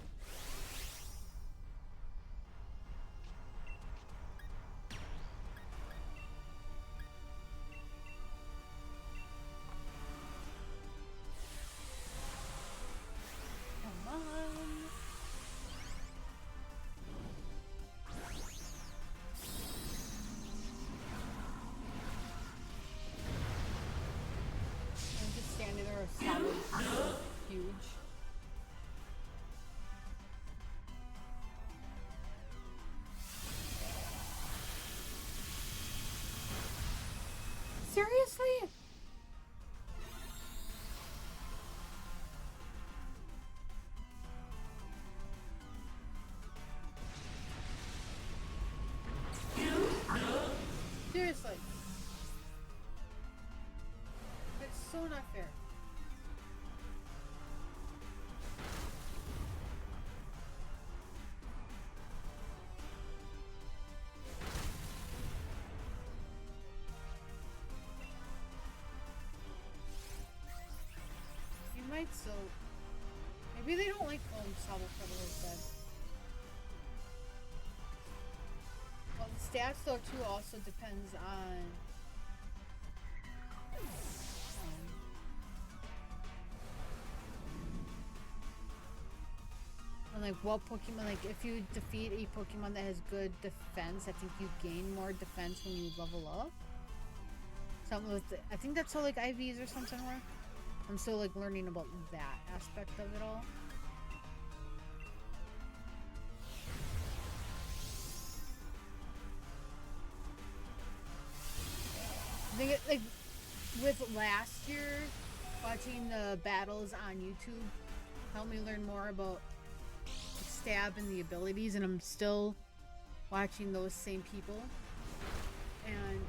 Speaker 1: I'm just standing there, solid, huge. Seriously? Seriously. That's so not fair. You might still... Maybe they don't like Sabo Federal said. Well, the stats though too also depends on like what Pokemon, like if you defeat a Pokemon that has good defense, I think you gain more defense when you level up. Something with I think that's how like IVs or something work. I'm still like learning about that aspect of it all. I think it, like with last year, watching the battles on YouTube helped me learn more about Stab and the abilities, and I'm still watching those same people and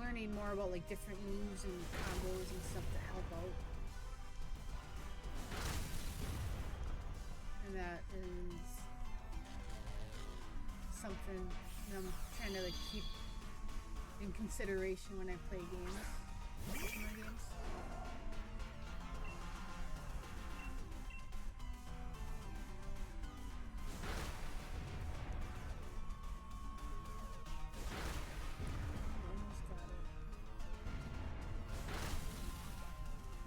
Speaker 1: learning more about like different moves and combos and stuff to help out. And that is something that I'm trying to like keep in consideration when I play games.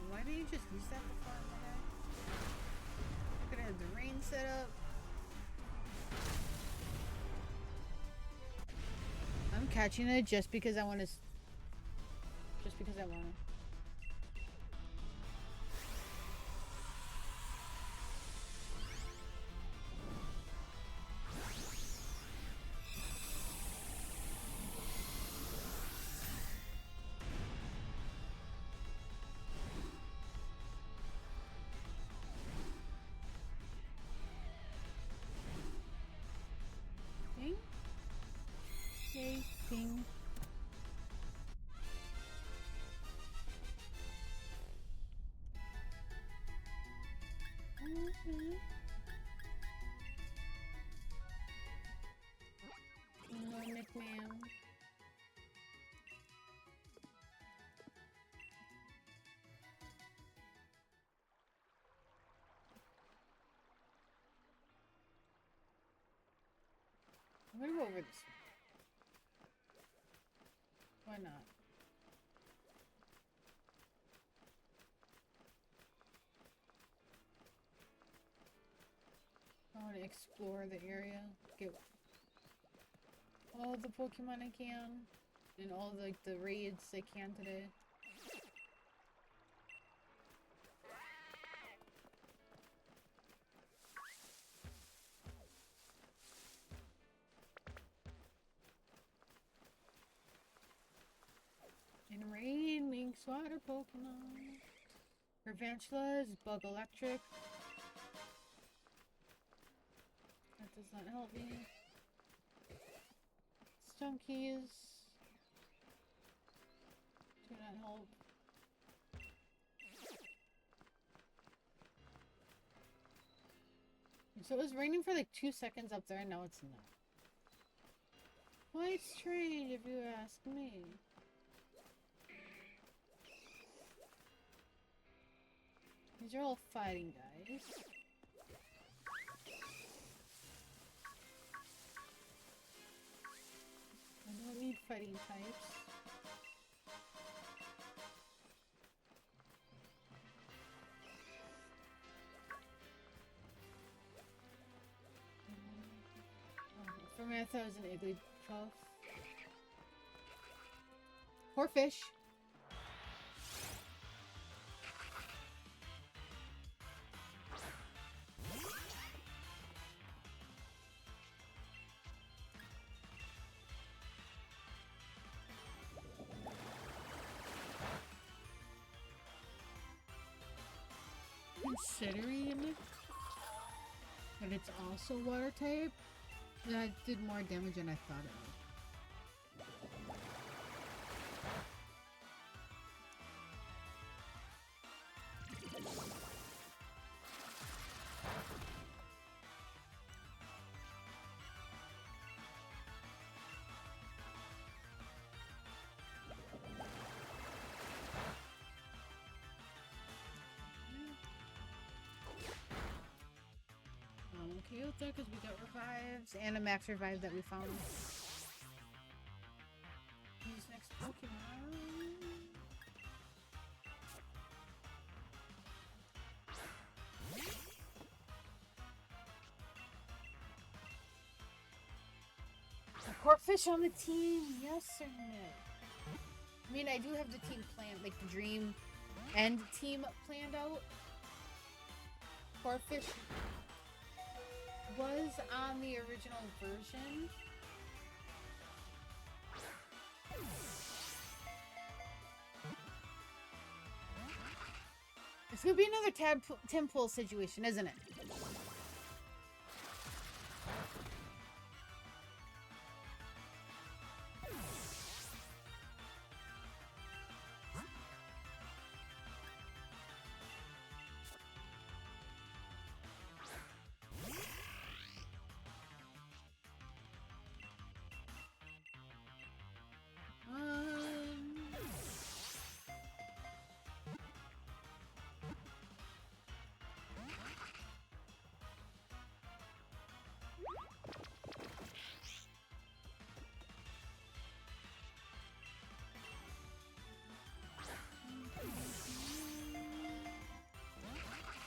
Speaker 1: Why didn't you just use that before? Could have had the rain set up. I'm catching it just because I want to. Just because I want to. Ding. Yay, ping. No nickname. I'm gonna go over this one. Why not? explore the area. Get all the Pokemon I can. And all the raids I can today. And rain makes water Pokemon. Revantula is bug electric. That does not help me. Stunkies do not help. So it was raining for like 2 seconds up there, and now it's not. Quite strange if you ask me. These are all fighting guys. I don't need fighting types. For me, I thought it was an Igglybuff. Poor fish. Considering that it's also water type, that did more damage than I thought it would. Okay, with that because we got revives and a max revive that we found. Use next Pokemon. A Corphish on the team, yes or no? I mean, I do have the team planned, like the dream end team planned out. Corphish was on the original version. It's gonna be another Timpool situation, isn't it?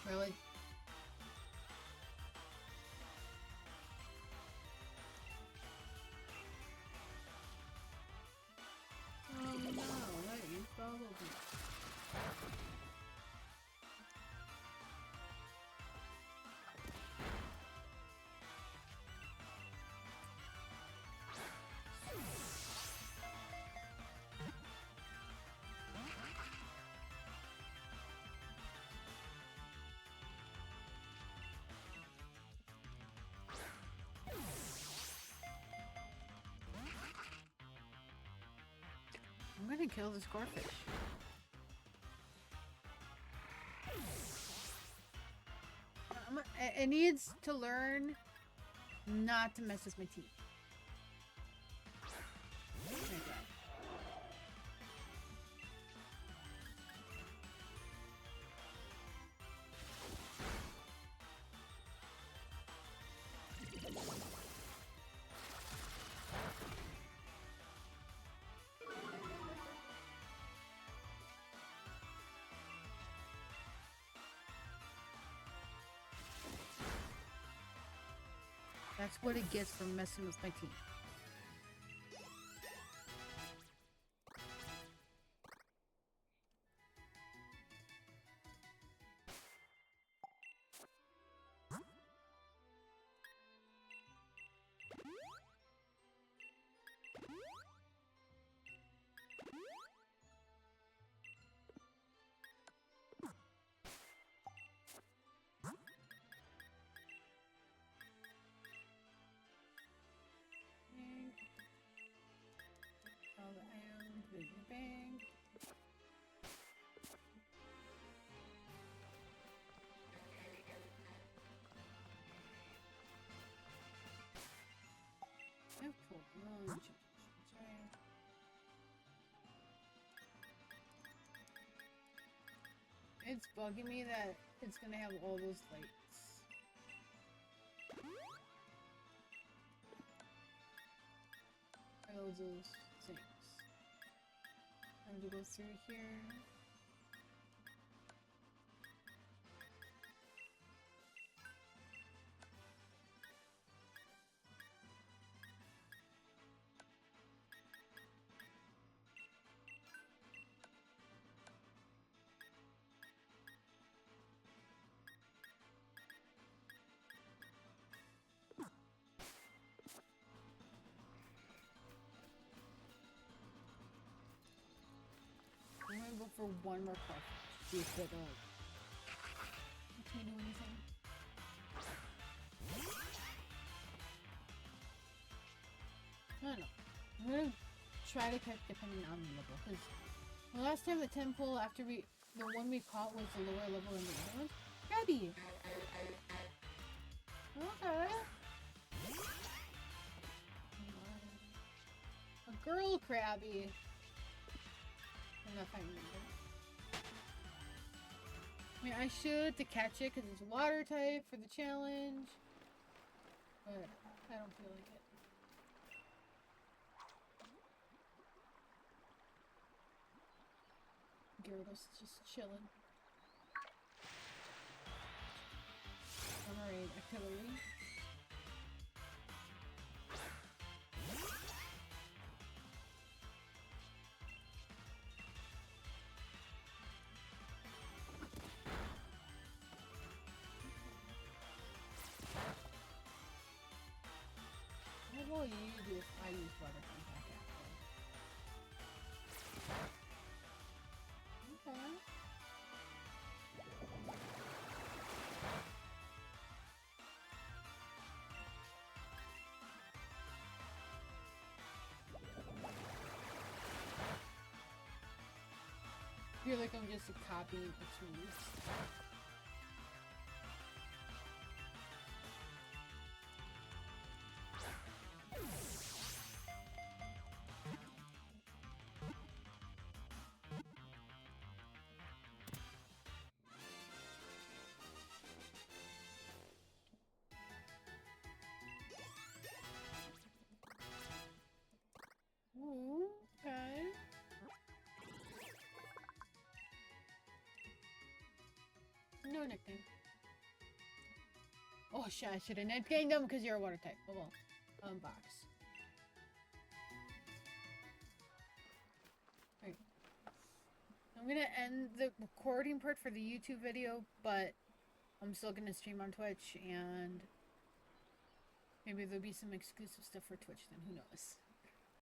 Speaker 1: Really? Oh no, that is probably. I'm gonna kill this Corphish. It needs to learn not to mess with my teeth. That's what it gets for messing with my team. All the items, big bang. Oh, cool. It's bugging me that it's gonna have all those lights. All those things. I have to go through here. I'm gonna go for one more puff. See if they don't. Can you do anything? I don't know. I'm gonna try to catch depending on the level. Because the last time the 10 pull after the one we caught was the lower level than the other one. Krabby! Okay. A girl Krabby. I'm not finding it. I mean, I should to catch it because it's water type for the challenge. But I don't feel like it. Gyarados just chilling. Alright, artillery. What will you do if I use water contact after? Okay. I feel like I'm just copying its moves. Ooh, okay. No nickname. Oh shit, I should have nicknamed them because you're a water type. Oh well. Box. Right. I'm gonna end the recording part for the YouTube video, but I'm still gonna stream on Twitch and maybe there'll be some exclusive stuff for Twitch then, who knows.